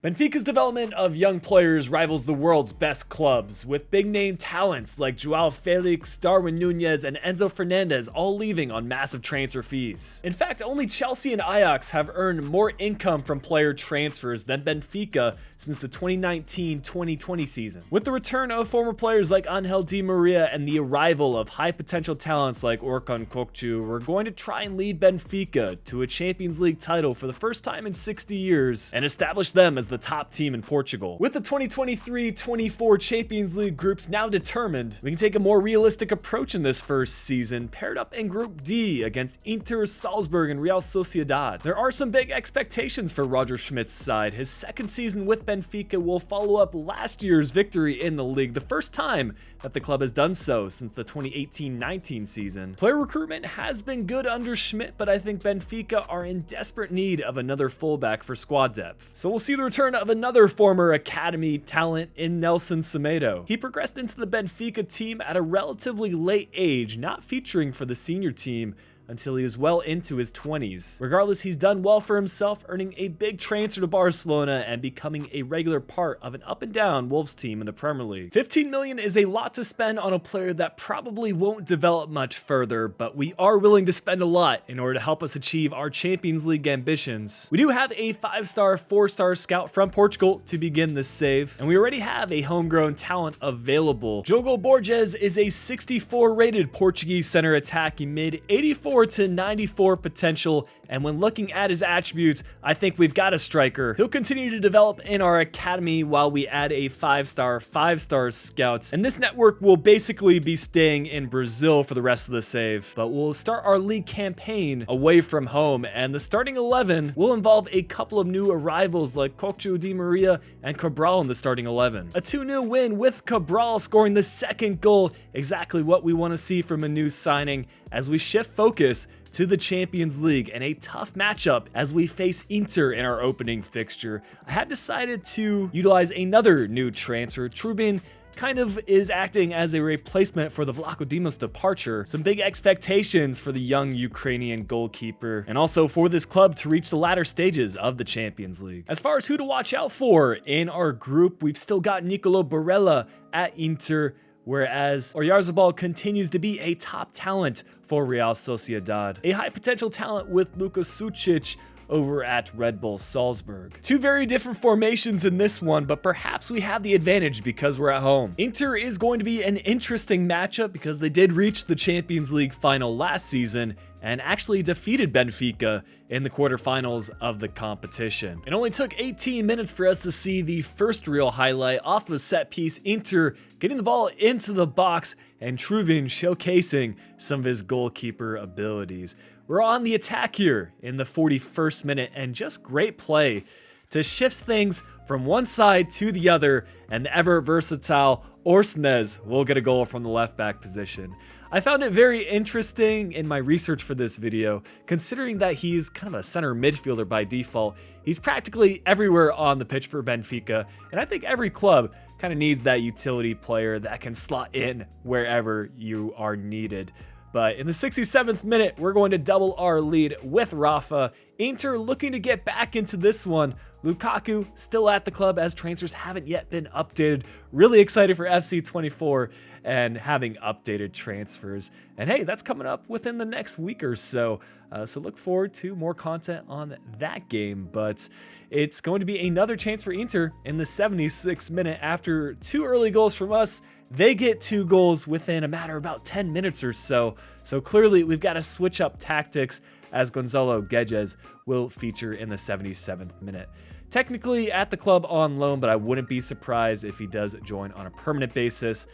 Benfica's development of young players rivals the world's best clubs, with big-name talents like João, Félix, Darwin Núñez, and Enzo Fernandez all leaving on massive transfer fees. In fact, only Chelsea and Ajax have earned more income from player transfers than Benfica since the 2019-2020 season. With the return of former players like Ángel Di Maria and the arrival of high-potential talents like Orkun Kökçü, we're going to try and lead Benfica to a Champions League title for the first time in 60 years and establish them as the top team in Portugal. With the 2023-24 Champions League groups now determined, we can take a more realistic approach in this first season, paired up in Group D against Inter, Salzburg, and Real Sociedad. There are some big expectations for Roger Schmidt's side. His second season with Benfica will follow up last year's victory in the league, the first time that the club has done so since the 2018-19 season. Player recruitment has been good under Schmidt, but I think Benfica are in desperate need of another fullback for squad depth. So we'll see the return of another former academy talent in Nelson Semedo. He progressed into the Benfica team at a relatively late age, not featuring for the senior team until he was well into his 20s. Regardless, he's done well for himself, earning a big transfer to Barcelona and becoming a regular part of an up-and-down Wolves team in the Premier League. 15 million is a lot to spend on a player that probably won't develop much further, but we are willing to spend a lot in order to help us achieve our Champions League ambitions. We do have a 5-star, 4-star scout from Portugal to begin this save, and we already have a homegrown talent available. Diogo Borges is a 64 rated Portuguese center attacking mid, 84 to 94 potential, and when looking at his attributes, I think we've got a striker. He'll continue to develop in our academy while we add a 5-star scouts, and this network will basically be staying in Brazil for the rest of the save. But we'll start our league campaign away from home, and the starting 11 will involve a couple of new arrivals like Kökçü, Di Maria, and Cabral in the starting 11. A 2-0 win with Cabral scoring the second goal, exactly what we want to see from a new signing as we shift focus to the Champions League and a tough matchup as we face Inter in our opening fixture. I have decided to utilize another new transfer. Trubin kind of is acting as a replacement for the Vlaco Dimos departure. Some big expectations for the young Ukrainian goalkeeper, and also for this club to reach the latter stages of the Champions League. As far as who to watch out for in our group, we've still got Nicolo Barella at Inter, whereas Oyarzabal continues to be a top talent for Real Sociedad. A high potential talent with Luka Sucic over at Red Bull Salzburg. Two very different formations in this one, but perhaps we have the advantage because we're at home. Inter is going to be an interesting matchup because they did reach the Champions League final last season and actually defeated Benfica in the quarterfinals of the competition. It only took 18 minutes for us to see the first real highlight off of a set piece, Inter getting the ball into the box and Trubin showcasing some of his goalkeeper abilities. We're on the attack here in the 41st minute, and just great play to shift things from one side to the other, and the ever versatile Orsnes will get a goal from the left back position. I found it very interesting in my research for this video, considering that he's kind of a center midfielder by default. He's practically everywhere on the pitch for Benfica, and I think every club kind of needs that utility player that can slot in wherever you are needed. But in the 67th minute, we're going to double our lead with Rafa. Inter looking to get back into this one. Lukaku still at the club as transfers haven't yet been updated. Really excited for FC24 and having updated transfers. And hey, that's coming up within the next week or so. So look forward to more content on that game. But it's going to be another chance for Inter in the 76th minute. After two early goals from us, they get two goals within a matter of about 10 minutes or so. So clearly we've got to switch up tactics as Gonzalo Guedes will feature in the 77th minute. Technically at the club on loan, but I wouldn't be surprised if he does join on a permanent basis.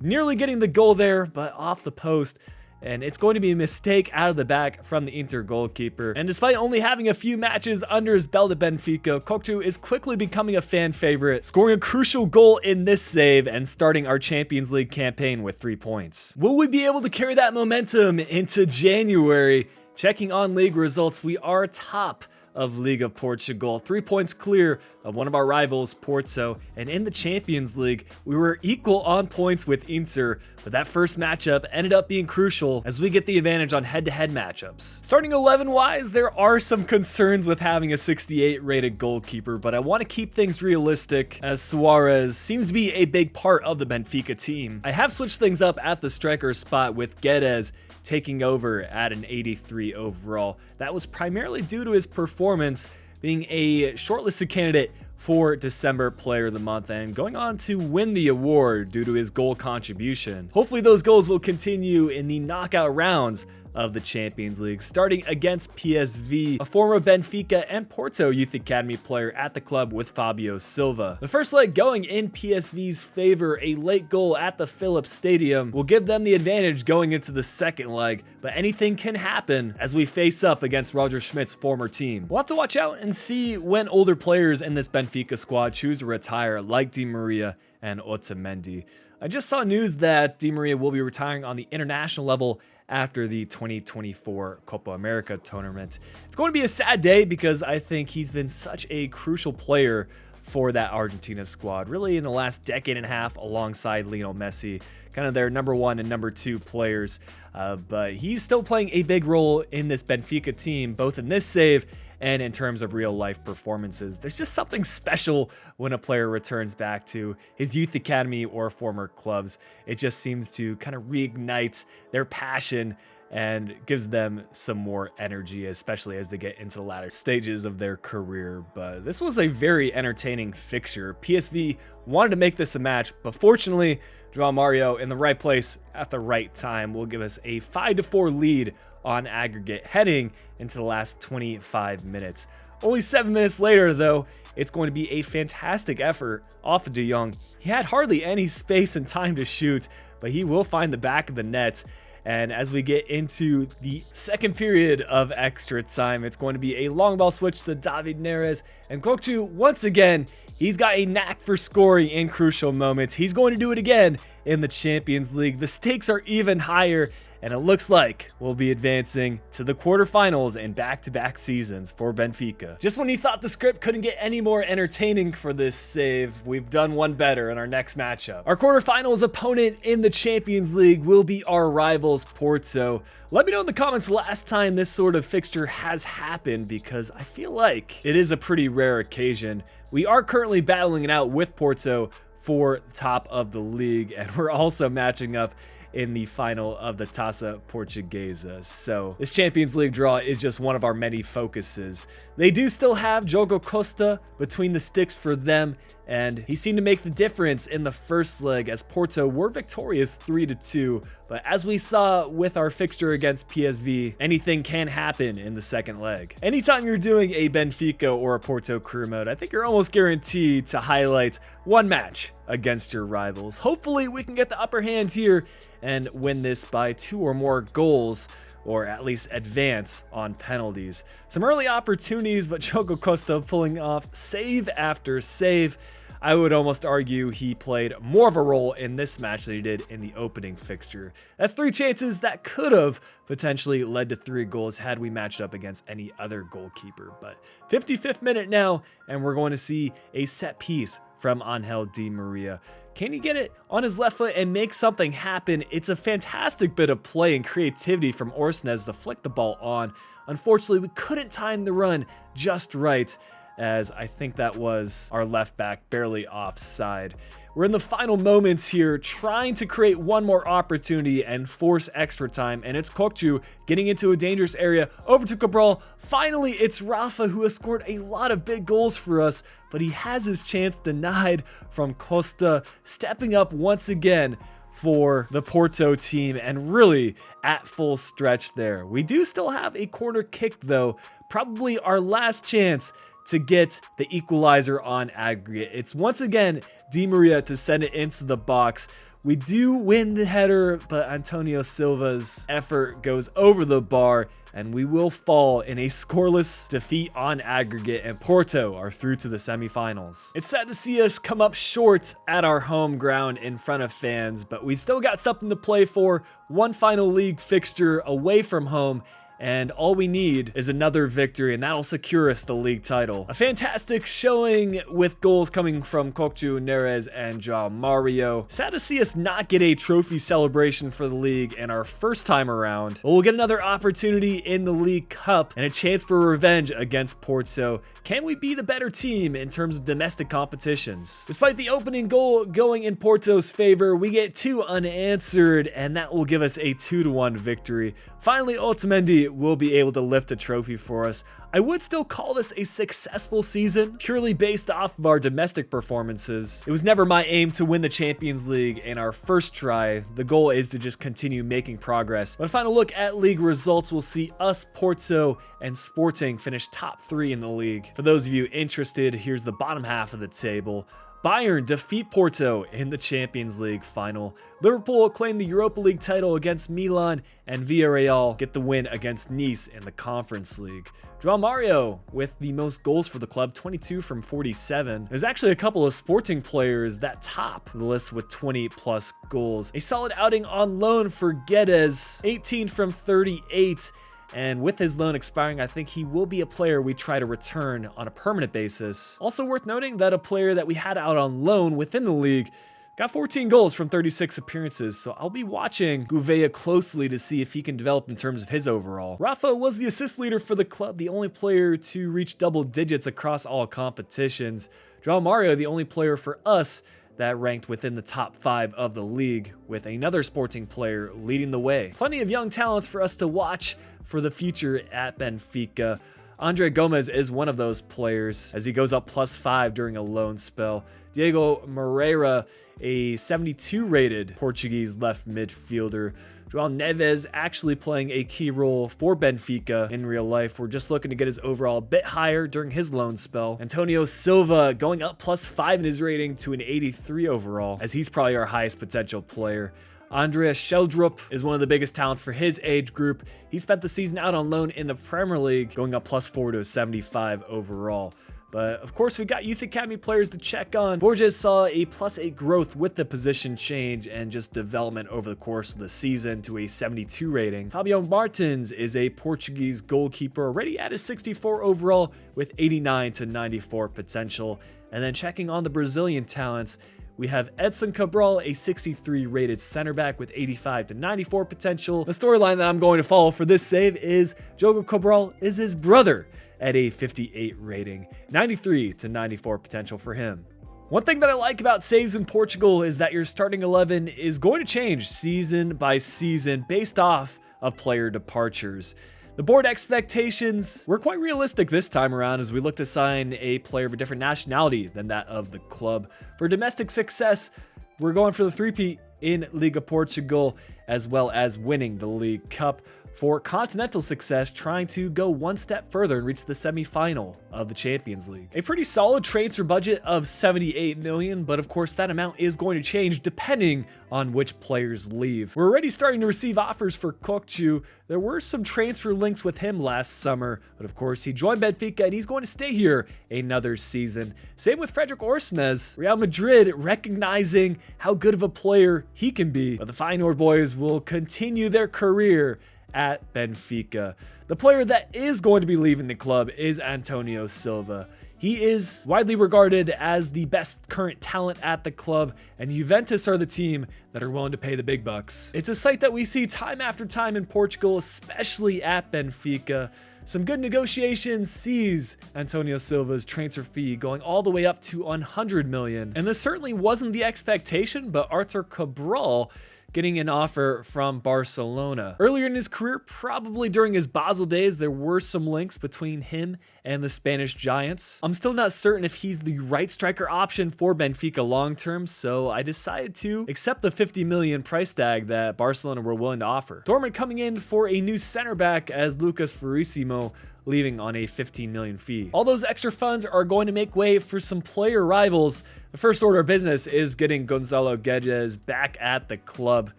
Nearly getting the goal there, but off the post. And it's going to be a mistake out of the back from the Inter goalkeeper. And despite only having a few matches under his belt at Benfica, Kökçü is quickly becoming a fan favorite, scoring a crucial goal in this save and starting our Champions League campaign with 3 points. Will we be able to carry that momentum into January? Checking on league results, we are top of League of Portugal, 3 points clear of one of our rivals, Porto, and in the Champions League, we were equal on points with Inter, but that first matchup ended up being crucial as we get the advantage on head-to-head matchups. Starting 11-wise, there are some concerns with having a 68 rated goalkeeper, but I want to keep things realistic as Suarez seems to be a big part of the Benfica team. I have switched things up at the striker spot with Guedes taking over at an 83 overall. That was primarily due to his performance being a shortlisted candidate for December Player of the Month and going on to win the award due to his goal contribution. Hopefully those goals will continue in the knockout rounds of the Champions League, starting against PSV, a former Benfica and Porto Youth Academy player at the club with Fabio Silva. The first leg going in PSV's favor, a late goal at the Philips Stadium will give them the advantage going into the second leg, but anything can happen as we face up against Roger Schmidt's former team. We'll have to watch out and see when older players in this Benfica squad choose to retire, like Di Maria and Otamendi. I just saw news that Di Maria will be retiring on the international level after the 2024 Copa America tournament. It's going to be a sad day because I think he's been such a crucial player for that Argentina squad, really in the last decade and a half alongside Lionel Messi, kind of their number 1 and number 2 players. But he's still playing a big role in this Benfica team, both in this save and in terms of real life performances. There's just something special when a player returns back to his youth academy or former clubs. It just seems to kind of reignite their passion and gives them some more energy, especially as they get into the latter stages of their career. But this was a very entertaining fixture. PSV wanted to make this a match, but fortunately, João Mario in the right place at the right time will give us a 5-4 lead on aggregate heading into the last 25 minutes. Only 7 minutes later, though, it's going to be a fantastic effort off of De Jong. He had hardly any space and time to shoot, but he will find the back of the net. And as we get into the second period of extra time, it's going to be a long ball switch to David Neres. And Kokchu, once again, he's got a knack for scoring in crucial moments. He's going to do it again in the Champions League. The stakes are even higher, and it looks like we'll be advancing to the quarterfinals in back-to-back seasons for Benfica. Just when you thought the script couldn't get any more entertaining for this save, we've done one better in our next matchup. Our quarterfinals opponent in the Champions League will be our rivals Porto. Let me know in the comments last time this sort of fixture has happened, because I feel like it is a pretty rare occasion. We are currently battling it out with Porto for top of the league, and we're also matching up in the final of the Taça Portuguesa. So this Champions League draw is just one of our many focuses. They do still have Diogo Costa between the sticks for them, and he seemed to make the difference in the first leg as Porto were victorious 3-2. But as we saw with our fixture against PSV, anything can happen in the second leg. Anytime you're doing a Benfica or a Porto career mode, I think you're almost guaranteed to highlight one match against your rivals. Hopefully we can get the upper hand here and win this by 2 or more goals, or at least advance on penalties. Some early opportunities, but Diogo Costa pulling off save after save. I would almost argue he played more of a role in this match than he did in the opening fixture. That's 3 chances that could have potentially led to 3 goals had we matched up against any other goalkeeper. But 55th minute now, and we're going to see a set piece from Angel Di Maria. Can he get it on his left foot and make something happen? It's a fantastic bit of play and creativity from Orsnes to flick the ball on. Unfortunately, we couldn't time the run just right, as I think that was our left back barely offside. We're in the final moments here, trying to create one more opportunity and force extra time, and it's Kokchu getting into a dangerous area, over to Cabral. Finally, it's Rafa who has scored a lot of big goals for us, but he has his chance denied from Costa, stepping up once again for the Porto team, and really at full stretch there. We do still have a corner kick though, probably our last chance to get the equalizer on aggregate. It's once again Di Maria to send it into the box. We do win the header, but Antonio Silva's effort goes over the bar, and we will fall in a scoreless defeat on aggregate, and Porto are through to the semifinals. It's sad to see us come up short at our home ground in front of fans, but we still got something to play for. One final league fixture away from home, and all we need is another victory, and that'll secure us the league title. A fantastic showing with goals coming from Kokju, Neres, and João Mario. Sad to see us not get a trophy celebration for the league in our first time around, but we'll get another opportunity in the League Cup and a chance for revenge against Porto. Can we be the better team in terms of domestic competitions? Despite the opening goal going in Porto's favor, we get 2 unanswered, and that will give us a 2-1 victory. Finally, Otamendi will be able to lift a trophy for us. I would still call this a successful season, purely based off of our domestic performances. It was never my aim to win the Champions League in our first try. The goal is to just continue making progress. When a final look at league results, we'll see us, Porto, and Sporting finish top 3 in the league. For those of you interested, here's the bottom half of the table. Bayern defeat Porto in the Champions League final. Liverpool claim the Europa League title against Milan, and Villarreal get the win against Nice in the Conference League. João Mario with the most goals for the club, 22 from 47. There's actually a couple of Sporting players that top the list with 20 plus goals. A solid outing on loan for Guedes, 18 from 38. And with his loan expiring, I think he will be a player we try to return on a permanent basis. Also worth noting that a player that we had out on loan within the league got 14 goals from 36 appearances, so I'll be watching Gouveia closely to see if he can develop in terms of his overall. Rafa was the assist leader for the club, the only player to reach double digits across all competitions. João Mario, the only player for us that ranked within the top 5 of the league, with another Sporting player leading the way. Plenty of young talents for us to watch for the future at Benfica. Andre Gomes is one of those players as he goes up +5 during a loan spell. Diego Moreira, a 72 rated Portuguese left midfielder. João Neves actually playing a key role for Benfica in real life. We're just looking to get his overall a bit higher during his loan spell. Antonio Silva going up +5 in his rating to an 83 overall, as he's probably our highest potential player. Andreas Sheldrup is one of the biggest talents for his age group. He spent the season out on loan in the Premier League, going up +4 to a 75 overall. But of course, we got Youth Academy players to check on. Borges saw a +8 growth with the position change and just development over the course of the season to a 72 rating. Fabio Martins is a Portuguese goalkeeper, already at a 64 overall with 89 to 94 potential. And then checking on the Brazilian talents, we have Edson Cabral, a 63 rated center back with 85 to 94 potential. The storyline that I'm going to follow for this save is Diogo Cabral is his brother at a 58 rating, 93 to 94 potential for him. One thing that I like about saves in Portugal is that your starting 11 is going to change season by season based off of player departures. The board expectations were quite realistic this time around as we look to sign a player of a different nationality than that of the club. For domestic success, we're going for the three-peat in Liga Portugal, as well as winning the League Cup. For continental success, trying to go one step further and reach the semi-final of the Champions League. A pretty solid transfer budget of 78 million, but of course that amount is going to change depending on which players leave. We're already starting to receive offers for Kokju. There were some transfer links with him last summer, but of course he joined Benfica and he's going to stay here another season. Same with Frederic Orsnes. Real Madrid recognizing how good of a player he can be, but the Feyenoord boys will continue their career at Benfica. The player that is going to be leaving the club is Antonio Silva. He is widely regarded as the best current talent at the club, and Juventus are the team that are willing to pay the big bucks. It's a sight that we see time after time in Portugal, especially at Benfica. Some good negotiations sees Antonio Silva's transfer fee going all the way up to 100 million. And this certainly wasn't the expectation, but Arthur Cabral getting an offer from Barcelona. Earlier in his career, probably during his Basel days, there were some links between him and the Spanish Giants. I'm still not certain if he's the right striker option for Benfica long-term, so I decided to accept the 50 million price tag that Barcelona were willing to offer. Dortmund coming in for a new center back as Lucas Verissimo, leaving on a 15 million fee. All those extra funds are going to make way for some player rivals. The first order of business is getting Gonzalo Guedes back at the club.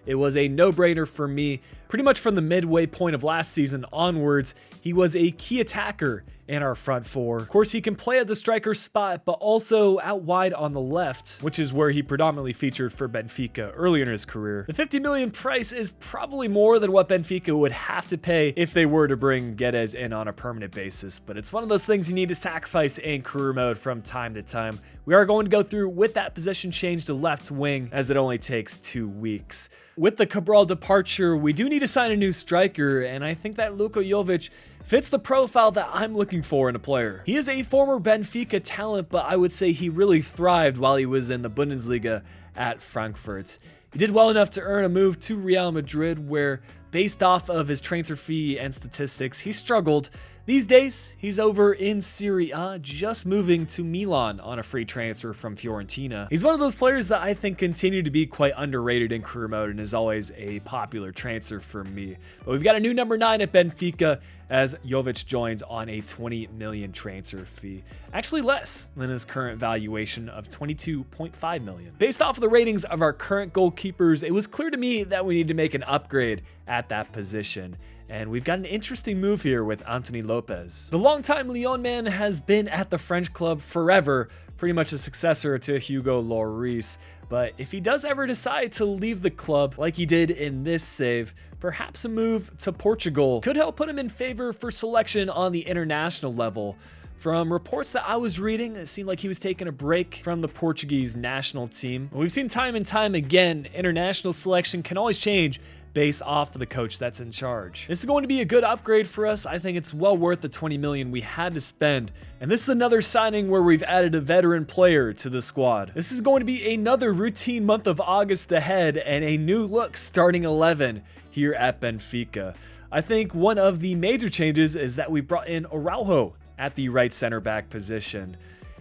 it was a no-brainer for me. Pretty much from the midway point of last season onwards, he was a key attacker in our front four. Of course, he can play at the striker spot, but also out wide on the left, which is where he predominantly featured for Benfica earlier in his career. The 50 million price is probably more than what Benfica would have to pay if they were to bring Guedes in on a permanent basis, but it's one of those things you need to sacrifice in career mode from time to time. We are going to go through with that position change to left wing, as it only takes 2 weeks. With the Cabral departure, we do need to sign a new striker, and I think that Luka Jovic fits the profile that I'm looking for in a player. He is a former Benfica talent, but I would say he really thrived while he was in the Bundesliga at Frankfurt. He did well enough to earn a move to Real Madrid, where based off of his transfer fee and statistics, he struggled. These days, he's over in Serie A, just moving to Milan on a free transfer from Fiorentina. He's one of those players that I think continue to be quite underrated in career mode and is always a popular transfer for me. But we've got a new number 9 at Benfica as Jovic joins on a 20 million transfer fee. Actually less than his current valuation of 22.5 million. Based off of the ratings of our current goalkeepers, it was clear to me that we need to make an upgrade at that position. And we've got an interesting move here with Anthony Lopez. The longtime Lyon man has been at the French club forever, pretty much a successor to Hugo Lloris. But if he does ever decide to leave the club like he did in this save, perhaps a move to Portugal could help put him in favor for selection on the international level. From reports that I was reading, it seemed like he was taking a break from the Portuguese national team. We've seen time and time again, international selection can always change based off of the coach that's in charge. This is going to be a good upgrade for us. I think it's well worth the 20 million we had to spend. And this is another signing where we've added a veteran player to the squad. This is going to be another routine month of August ahead and a new look starting 11 here at Benfica. I think one of the major changes is that we brought in Araujo at the right center back position.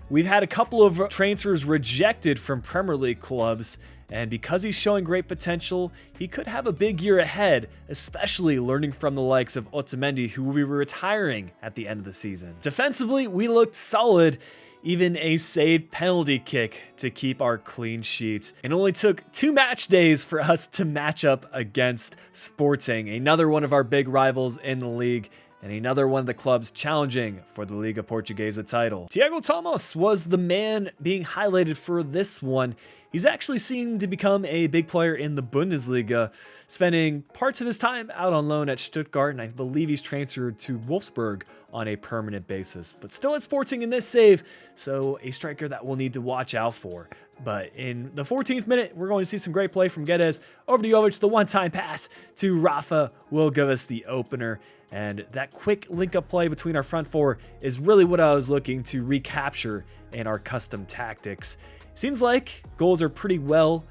We've had a couple of transfers rejected from Premier League clubs, and because he's showing great potential, he could have a big year ahead, especially learning from the likes of Otamendi, who will be retiring at the end of the season. Defensively, we looked solid, even a saved penalty kick to keep our clean sheet. It only took 2 match days for us to match up against Sporting, another one of our big rivals in the league, and another one of the clubs challenging for the Liga Portuguesa title. Thiago Thomas was the man being highlighted for this one. He's actually seen to become a big player in the Bundesliga, spending parts of his time out on loan at Stuttgart, and I believe he's transferred to Wolfsburg on a permanent basis, but still at Sporting in this save, so a striker that we'll need to watch out for. But in the 14th minute, we're going to see some great play from Guedes over to Jovic. The one-time pass to Rafa will give us the opener. And that quick link-up play between our front four is really what I was looking to recapture in our custom tactics. Seems like goals are pretty well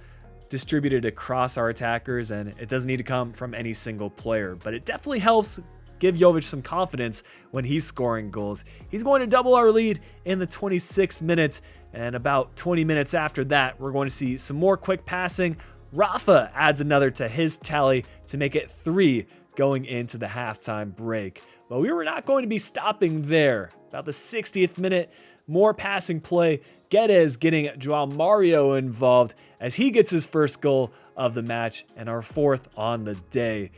distributed across our attackers, and it doesn't need to come from any single player. But it definitely helps give Jovic some confidence when he's scoring goals. He's going to double our lead in the 26th minute, and about 20 minutes after that, we're going to see some more quick passing. Rafa adds another to his tally to make it 3 going into the halftime break. But we were not going to be stopping there. About the 60th minute, more passing play. Guedes getting João Mario involved as he gets his first goal of the match and our 4th on the day.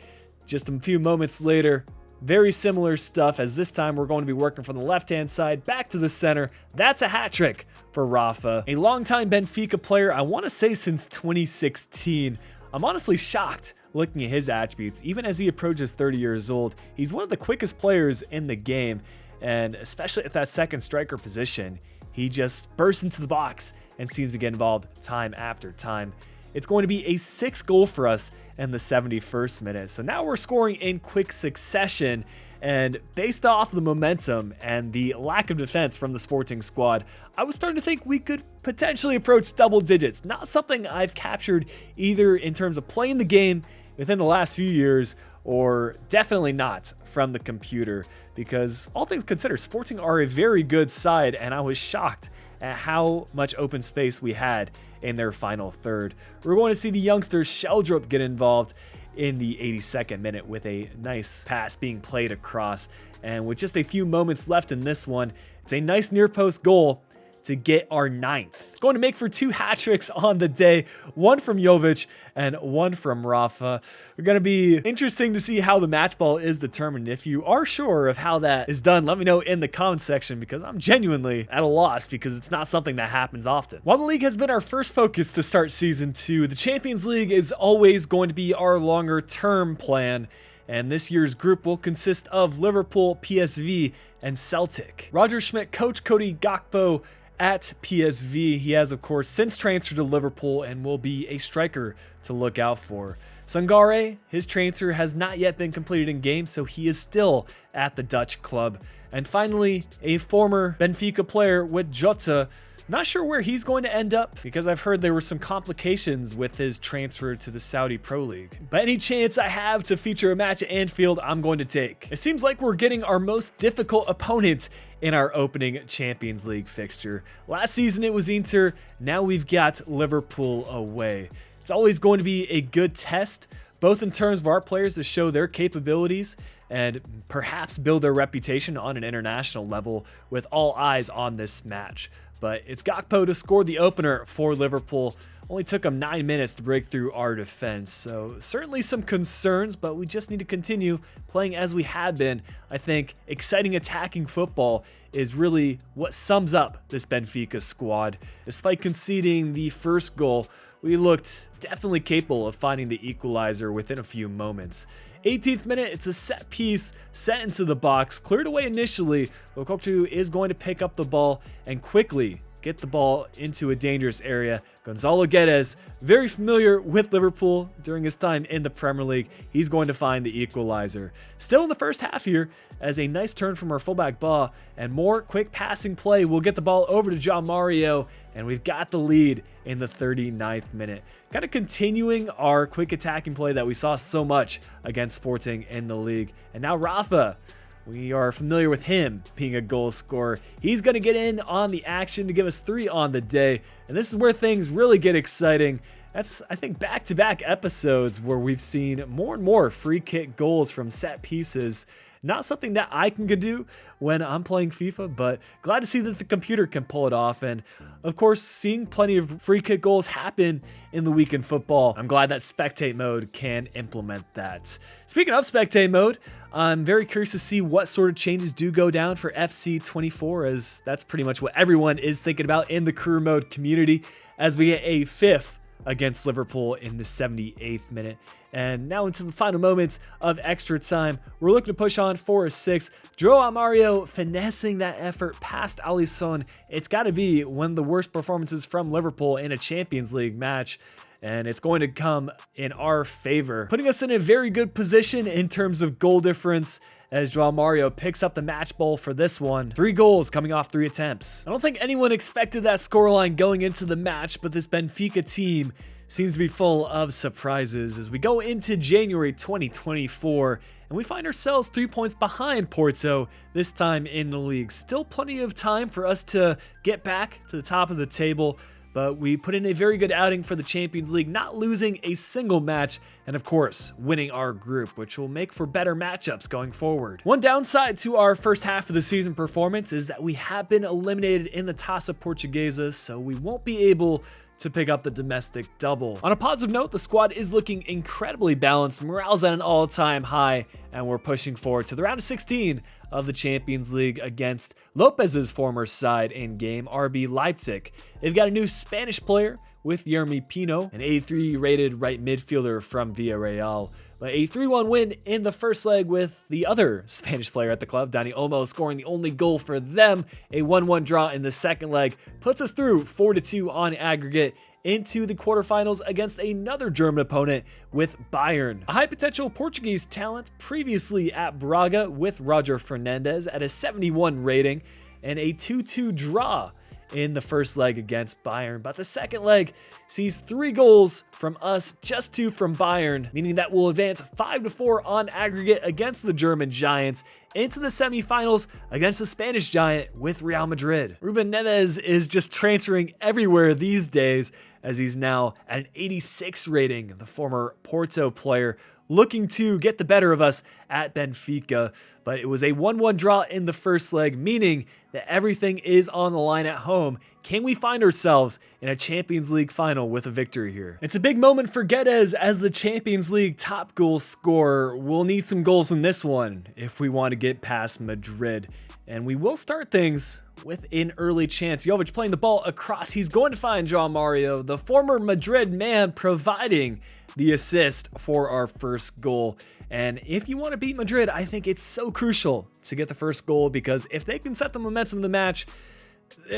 Just a few moments later, very similar stuff, as this time we're going to be working from the left-hand side back to the center. That's a hat trick for Rafa, a longtime Benfica player, I want to say since 2016. I'm honestly shocked looking at his attributes. Even as he approaches 30 years old, he's one of the quickest players in the game, and especially at that second striker position, he just bursts into the box and seems to get involved time after time. It's going to be a 6th goal for us in the 71st minute. So now we're scoring in quick succession, and based off the momentum and the lack of defense from the Sporting squad, I was starting to think we could potentially approach double digits. Not something I've captured either in terms of playing the game within the last few years, or definitely not from the computer, because all things considered, Sporting are a very good side, and I was shocked at how much open space we had in their final third. We're going to see the youngster Sheldrup get involved in the 82nd minute with a nice pass being played across, and with just a few moments left in this one, it's a nice near post goal to get our 9th. It's going to make for 2 hat tricks on the day, one from Jovic and one from Rafa. We're going to be interesting to see how the match ball is determined. If you are sure of how that is done, let me know in the comments section, because I'm genuinely at a loss, because it's not something that happens often. While the league has been our first focus to start season 2, the Champions League is always going to be our longer term plan. And this year's group will consist of Liverpool, PSV, and Celtic. Roger Schmidt, Coach Cody Gakpo at PSV. He has, of course, since transferred to Liverpool and will be a striker to look out for. Sangare, his transfer has not yet been completed in game, so he is still at the Dutch club. And finally, a former Benfica player with Jota. Not sure where he's going to end up, because I've heard there were some complications with his transfer to the Saudi Pro League. But any chance I have to feature a match at Anfield, I'm going to take. It seems like we're getting our most difficult opponent in our opening Champions League fixture. Last season it was Inter, now we've got Liverpool away. It's always going to be a good test, both in terms of our players to show their capabilities and perhaps build their reputation on an international level, with all eyes on this match. But it's Gakpo to score the opener for Liverpool. Only took him 9 minutes to break through our defense. So certainly some concerns, but we just need to continue playing as we have been. I think exciting attacking football is really what sums up this Benfica squad. Despite conceding the first goal, we looked definitely capable of finding the equalizer within a few moments. 18th minute, it's a set piece set into the box, cleared away initially. Okokchu is going to pick up the ball and quickly get the ball into a dangerous area. Gonzalo Guedes, very familiar with Liverpool during his time in the Premier League, he's going to find the equalizer. Still in the first half here, as a nice turn from our fullback Ba and more quick passing play will get the ball over to João Mario, and we've got the lead in the 39th minute. Kind of continuing our quick attacking play that we saw so much against Sporting in the league. And now Rafa, we are familiar with him being a goal scorer. He's going to get in on the action to give us 3 on the day. And this is where things really get exciting. That's, I think, back-to-back episodes where we've seen more and more free kick goals from set pieces. Not something that I can do when I'm playing FIFA, but glad to see that the computer can pull it off. And of course, seeing plenty of free kick goals happen in the weekend football, I'm glad that spectate mode can implement that. Speaking of spectate mode, I'm very curious to see what sort of changes do go down for FC 24, as that's pretty much what everyone is thinking about in the career mode community, as we get a 5th against Liverpool in the 78th minute. And now into the final moments of extra time, we're looking to push on for a 6. João Mario finessing that effort past Alisson. It's got to be one of the worst performances from Liverpool in a Champions League match, and it's going to come in our favor, putting us in a very good position in terms of goal difference, as João Mario picks up the match ball for this one. 3 goals coming off 3 attempts. I don't think anyone expected that scoreline going into the match, but this Benfica team seems to be full of surprises as we go into January 2024, and we find ourselves 3 points behind Porto, this time in the league. Still plenty of time for us to get back to the top of the table, but we put in a very good outing for the Champions League, not losing a single match, and of course, winning our group, which will make for better matchups going forward. One downside to our first half of the season performance is that we have been eliminated in the Taça Portuguesa, so we won't be able to pick up the domestic double. On a positive note, the squad is looking incredibly balanced, morale's at an all-time high, and we're pushing forward to the round of 16 of the Champions League against Lopez's former side in game, RB Leipzig. They've got a new Spanish player with Yermi Pino, an 83 rated right midfielder from Villarreal. But a 3-1 win in the first leg with the other Spanish player at the club, Dani Olmo, scoring the only goal for them. A 1-1 draw in the second leg puts us through 4-2 on aggregate into the quarterfinals against another German opponent with Bayern. A high potential Portuguese talent previously at Braga with Roger Fernandes at a 71 rating, and a 2-2 draw in the first leg against Bayern. But the second leg sees 3 goals from us, just 2 from Bayern, meaning that we'll advance 5-4 on aggregate against the German Giants into the semifinals against the Spanish Giant with Real Madrid. Ruben Neves is just transferring everywhere these days, as he's now at an 86 rating. The former Porto player looking to get the better of us at Benfica, but it was a 1-1 draw in the first leg, meaning that everything is on the line at home. Can we find ourselves in a Champions League final with a victory here? It's a big moment for Guedes as the Champions League top goal scorer. We'll need some goals in this one if we want to get past Madrid. And we will start things with an early chance. Jovic playing the ball across. He's going to find João, the former Madrid man, providing the assist for our first goal. And if you want to beat Madrid, I think it's so crucial to get the first goal, because if they can set the momentum of the match,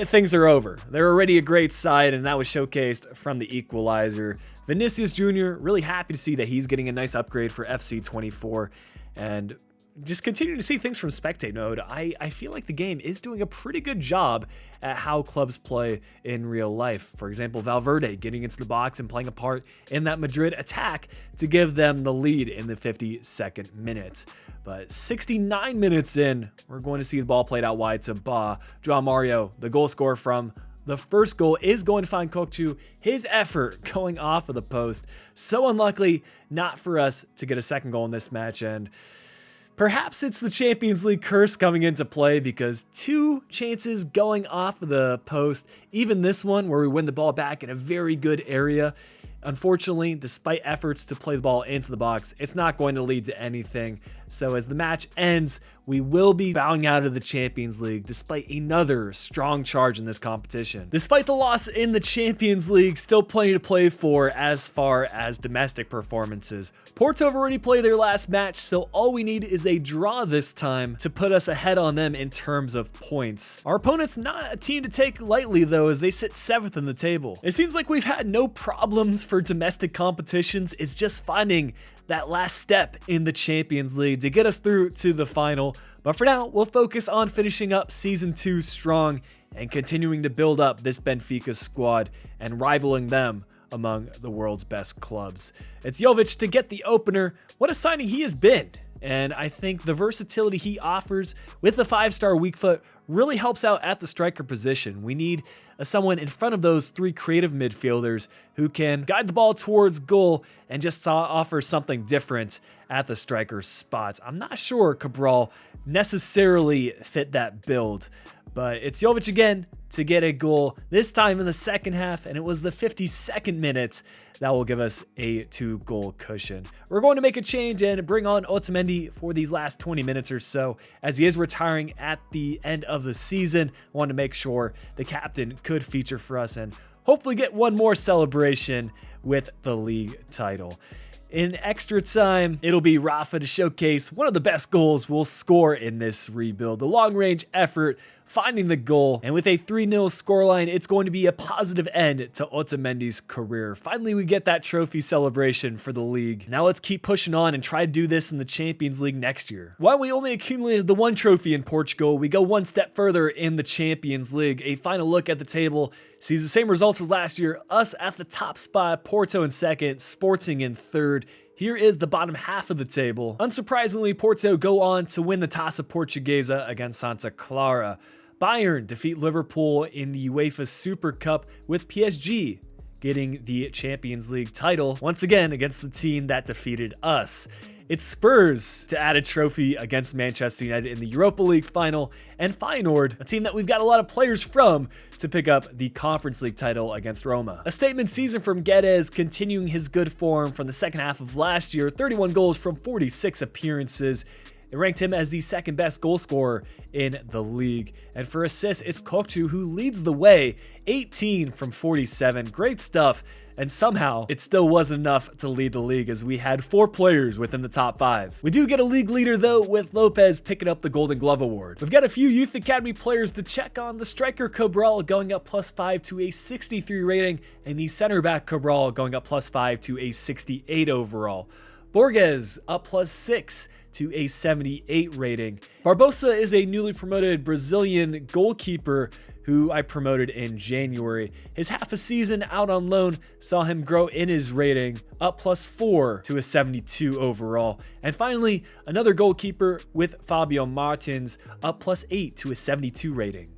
things are over. They're already a great side, and that was showcased from the equalizer. Vinicius Jr., really happy to see that he's getting a nice upgrade for FC 24. And just continuing to see things from spectate mode, I feel like the game is doing a pretty good job at how clubs play in real life. For example, Valverde getting into the box and playing a part in that Madrid attack to give them the lead in the 52nd minute. But 69 minutes in, we're going to see the ball played out wide to João, the goal scorer from the first goal, is going to find Kokchu. His effort going off of the post. So unluckily not for us to get a second goal in this match, and perhaps it's the Champions League curse coming into play, because 2 chances going off of the post, even this one where we win the ball back in a very good area. Unfortunately, despite efforts to play the ball into the box, it's not going to lead to anything. So as the match ends, we will be bowing out of the Champions League despite another strong charge in this competition. Despite the loss in the Champions League, still plenty to play for as far as domestic performances. Porto have already played their last match, so all we need is a draw this time to put us ahead on them in terms of points. Our opponent's not a team to take lightly though, as they sit 7th in the table. It seems like we've had no problems for domestic competitions. It's just finding that last step in the Champions League to get us through to the final. But for now, we'll focus on finishing up Season 2 strong and continuing to build up this Benfica squad and rivaling them among the world's best clubs. It's Jovic to get the opener. What a signing he has been. And I think the versatility he offers with the 5-star weak foot really helps out at the striker position. We need someone in front of those 3 creative midfielders who can guide the ball towards goal and just offer something different at the striker spot. I'm not sure Cabral necessarily fit that build, but it's Jovic again to get a goal, this time in the second half, and it was the 52nd minute that will give us a 2-goal cushion. We're going to make a change and bring on Otamendi for these last 20 minutes or so, as he is retiring at the end of the season. I wanted to make sure the captain could feature for us and hopefully get one more celebration with the league title. In extra time, it'll be Rafa to showcase one of the best goals we'll score in this rebuild. The long-range effort, finding the goal, and with a 3-0 scoreline, it's going to be a positive end to Otamendi's career. Finally, we get that trophy celebration for the league. Now let's keep pushing on and try to do this in the Champions League next year. While we only accumulated the 1 trophy in Portugal, we go one step further in the Champions League. A final look at the table sees the same results as last year. Us at the top spot, Porto in second, Sporting in third. Here is the bottom half of the table. Unsurprisingly, Porto go on to win the Taça Portuguesa against Santa Clara. Bayern defeat Liverpool in the UEFA Super Cup, with PSG getting the Champions League title, once again against the team that defeated us. It's Spurs to add a trophy against Manchester United in the Europa League final, and Feyenoord, a team that we've got a lot of players from, to pick up the Conference League title against Roma. A statement season from Guedes, continuing his good form from the second half of last year, 31 goals from 46 appearances. It ranked him as the second best goal scorer in the league. And for assists, it's Kokchu who leads the way, 18 from 47. Great stuff. And somehow, it still wasn't enough to lead the league, as we had 4 players within the top 5. We do get a league leader though, with Lopez picking up the Golden Glove Award. We've got a few Youth Academy players to check on. The striker Cabral going up +5 to a 63 rating, and the center back Cabral going up +5 to a 68 overall. Borges up +6 to a 78 rating. Barbosa is a newly promoted Brazilian goalkeeper who I promoted in January. His half a season out on loan saw him grow in his rating, up +4 to a 72 overall. And finally, another goalkeeper with Fabio Martins, up +8 to a 72 rating.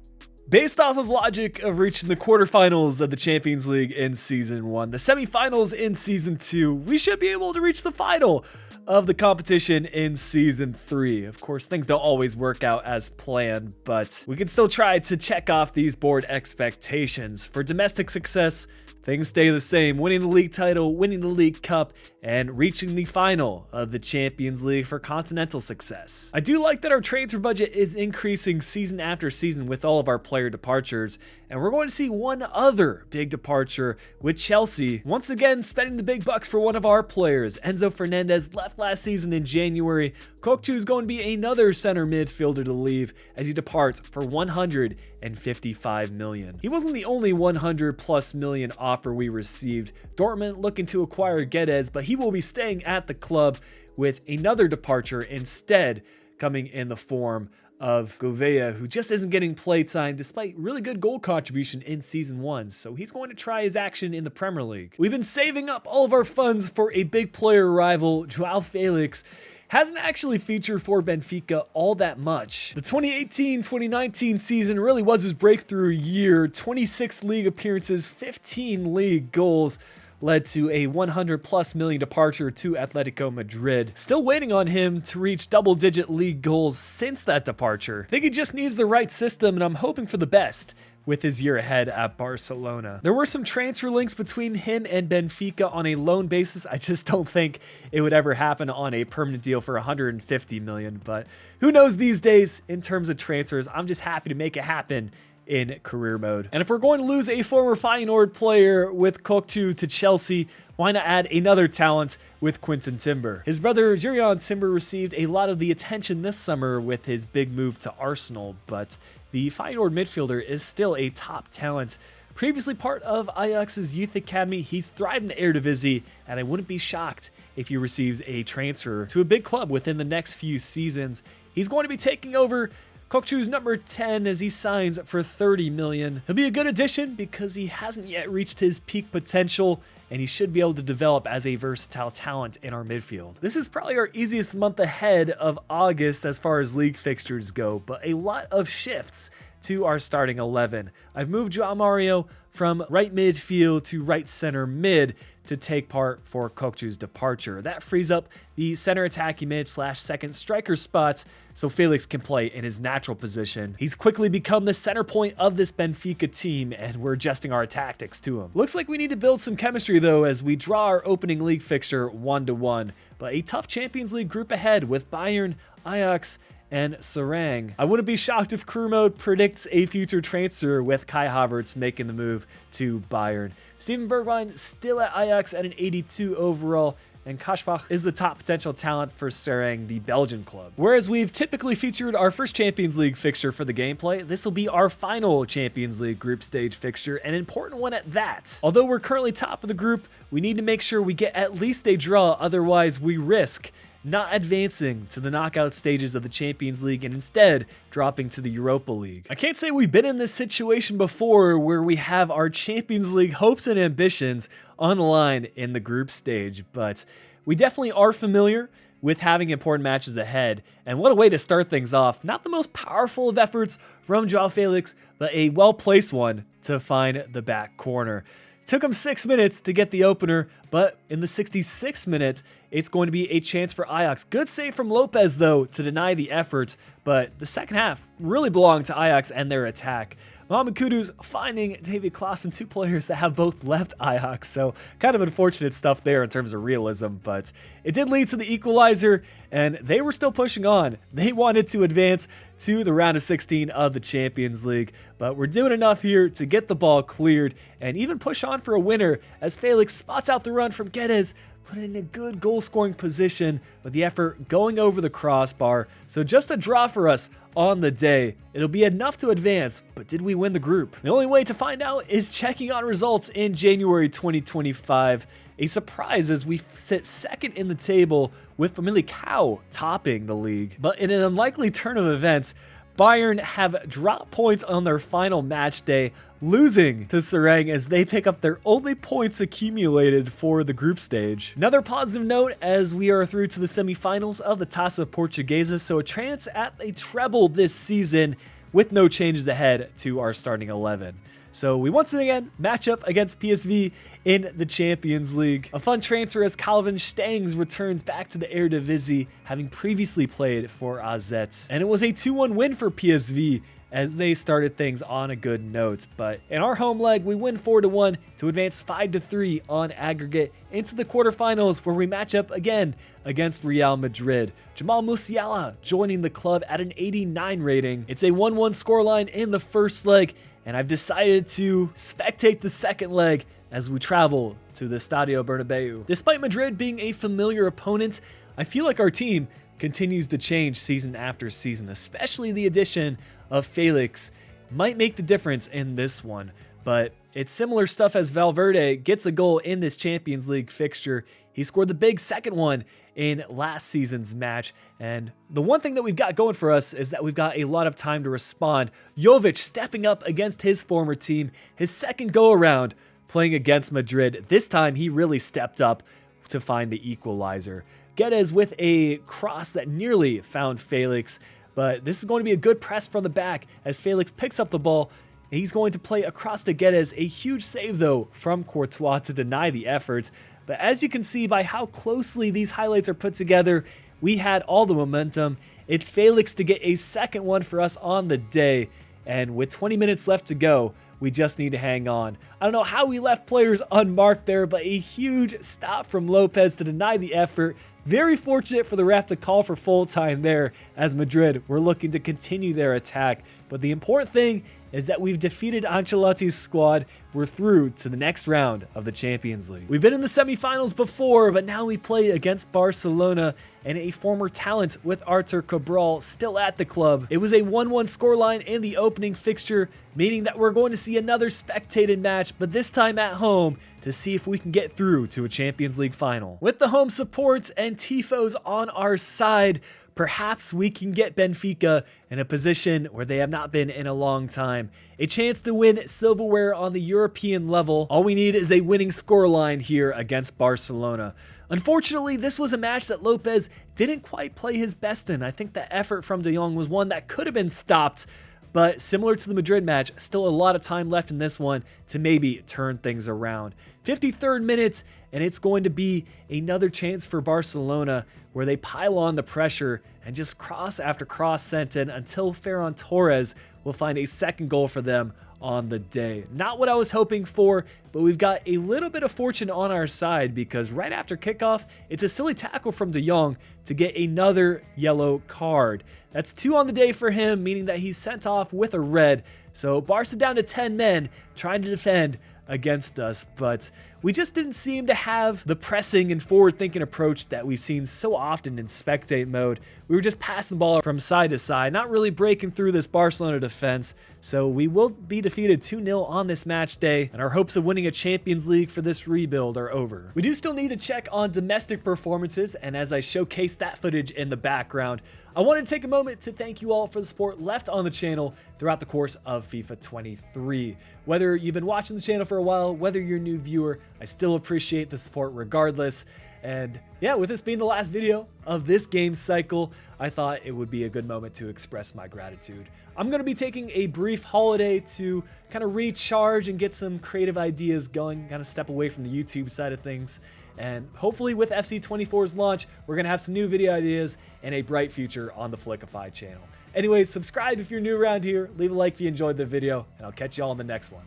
Based off of logic of reaching the quarterfinals of the Champions League in Season 1, the semifinals in Season 2, we should be able to reach the final of the competition in Season 3. Of course, things don't always work out as planned, but we can still try to check off these board expectations. For domestic success, things stay the same, winning the league title, winning the League Cup, and reaching the final of the Champions League for continental success. I do like that our transfer budget is increasing season after season with all of our player departures, and we're going to see one other big departure with Chelsea, once again spending the big bucks for one of our players. Enzo Fernandez left last season in January. Kokchu is going to be another center midfielder to leave as he departs for 155 million. He wasn't the only 100+ million offer we received. Dortmund looking to acquire Guedes, but he will be staying at the club with another departure instead coming in the form of Gouveia, who just isn't getting play time despite really good goal contribution in Season 1, so he's going to try his action in the Premier League. We've been saving up all of our funds for a big player arrival. João Félix hasn't actually featured for Benfica all that much. The 2018-2019 season really was his breakthrough year. 26 league appearances, 15 league goals, led to a 100+ million departure to Atletico Madrid. Still waiting on him to reach double-digit league goals since that departure. I think he just needs the right system, and I'm hoping for the best with his year ahead at Barcelona. There were some transfer links between him and Benfica on a loan basis. I just don't think it would ever happen on a permanent deal for 150 million, but who knows these days in terms of transfers. I'm just happy to make it happen in career mode. And if we're going to lose a former Feyenoord player with Kokchu to Chelsea, why not add another talent with Quinton Timber? His brother Jurriën Timber received a lot of the attention this summer with his big move to Arsenal, but the Feyenoord midfielder is still a top talent. Previously part of Ajax's youth academy, he's thrived in the Eredivisie, and I wouldn't be shocked if he receives a transfer to a big club within the next few seasons. He's going to be taking over Kokchu's number 10 as he signs for 30 million. He'll be a good addition because he hasn't yet reached his peak potential, and he should be able to develop as a versatile talent in our midfield. This is probably our easiest month ahead of August as far as league fixtures go, but a lot of shifts to our starting 11. I've moved João Mario from right midfield to right center mid to take part for Kokchu's departure. That frees up the center attacking mid / second striker spots so Félix can play in his natural position. He's quickly become the center point of this Benfica team, and we're adjusting our tactics to him. Looks like we need to build some chemistry though as we draw our opening league fixture 1-1, but a tough Champions League group ahead with Bayern, Ajax, and Sarang. I wouldn't be shocked if Career Mode predicts a future transfer with Kai Havertz making the move to Bayern. Steven Bergwijn still at Ajax at an 82 overall, and Kashbach is the top potential talent for Sarang, the Belgian club. Whereas we've typically featured our first Champions League fixture for the gameplay, this will be our final Champions League group stage fixture, an important one at that. Although we're currently top of the group, we need to make sure we get at least a draw, otherwise we risk not advancing to the knockout stages of the Champions League and instead dropping to the Europa League. I can't say we've been in this situation before where we have our Champions League hopes and ambitions on the line in the group stage, but we definitely are familiar with having important matches ahead, and what a way to start things off. Not the most powerful of efforts from João Félix, but a well-placed one to find the back corner. Took him 6 minutes to get the opener, but in the 66th minute, it's going to be a chance for Ajax. Good save from Lopez, though, to deny the effort, but the second half really belonged to Ajax and their attack. Mohamed Kudus finding David Klaassen, two players that have both left Ajax, so kind of unfortunate stuff there in terms of realism, but it did lead to the equalizer, and they were still pushing on. They wanted to advance to the round of 16 of the Champions League, but we're doing enough here to get the ball cleared and even push on for a winner as Félix spots out the run from Guedes, put in a good goal-scoring position with the effort going over the crossbar. So just a draw for us on the day. It'll be enough to advance, but did we win the group? The only way to find out is checking on results in January 2025. A surprise as we sit second in the table with Famalicão topping the league. But in an unlikely turn of events, Bayern have dropped points on their final match day, losing to Sarang as they pick up their only points accumulated for the group stage. Another positive note as we are through to the semifinals of the Taça Portuguese, so a chance at a treble this season with no changes ahead to our starting 11. So we once again match up against PSV in the Champions League. A fun transfer as Calvin Stengs returns back to the Eredivisie, having previously played for AZ. And it was a 2-1 win for PSV as they started things on a good note. But in our home leg, we win 4-1 to advance 5-3 on aggregate into the quarterfinals, where we match up again against Real Madrid. Jamal Musiala joining the club at an 89 rating. It's a 1-1 scoreline in the first leg, and I've decided to spectate the second leg as we travel to the Estadio Bernabeu. Despite Madrid being a familiar opponent, I feel like our team continues to change season after season, especially the addition of Félix might make the difference in this one. But it's similar stuff as Valverde gets a goal in this Champions League fixture. He scored the big second one in last season's match. And the one thing that we've got going for us is that we've got a lot of time to respond. Jovic stepping up against his former team, his second go around playing against Madrid. This time he really stepped up to find the equalizer. Guedes with a cross that nearly found Félix, but this is going to be a good press from the back as Félix picks up the ball. He's going to play across to Guedes. A huge save, though, from Courtois to deny the effort. But as you can see by how closely these highlights are put together, we had all the momentum. It's Félix to get a second one for us on the day. And with 20 minutes left to go, we just need to hang on. I don't know how we left players unmarked there, but a huge stop from Lopez to deny the effort. Very fortunate for the ref to call for full time there, as Madrid were looking to continue their attack. But the important thing is that we've defeated Ancelotti's squad. We're through to the next round of the Champions League. We've been in the semifinals before, but now we play against Barcelona and a former talent with Artur Cabral still at the club. It was a 1-1 scoreline in the opening fixture, meaning that we're going to see another spectated match, but this time at home, to see if we can get through to a Champions League final. With the home support and tifos on our side, perhaps we can get Benfica in a position where they have not been in a long time. A chance to win silverware on the European level. All we need is a winning scoreline here against Barcelona. Unfortunately, this was a match that Lopez didn't quite play his best in. I think the effort from De Jong was one that could have been stopped, but similar to the Madrid match, still a lot of time left in this one to maybe turn things around. 53rd minute, and it's going to be another chance for Barcelona where they pile on the pressure and just cross after cross sent in until Ferran Torres will find a second goal for them on the day. Not what I was hoping for, but we've got a little bit of fortune on our side because right after kickoff, it's a silly tackle from De Jong to get another yellow card. That's 2 on the day for him, meaning that he's sent off with a red. So Barca down to 10 men trying to defend against us, but we just didn't seem to have the pressing and forward-thinking approach that we've seen so often in spectate mode. We were just passing the ball from side to side, not really breaking through this Barcelona defense, so we will be defeated 2-0 on this match day, and our hopes of winning a Champions League for this rebuild are over. We do still need to check on domestic performances, and as I showcase that footage in the background, I wanted to take a moment to thank you all for the support left on the channel throughout the course of FIFA 23. Whether you've been watching the channel for a while, whether you're a new viewer, I still appreciate the support regardless. And yeah, with this being the last video of this game cycle, I thought it would be a good moment to express my gratitude. I'm going to be taking a brief holiday to kind of recharge and get some creative ideas going, kind of step away from the YouTube side of things. And hopefully with FC24's launch, we're going to have some new video ideas and a bright future on the Flickiify channel. Anyways, subscribe if you're new around here, leave a like if you enjoyed the video, and I'll catch you all in the next one.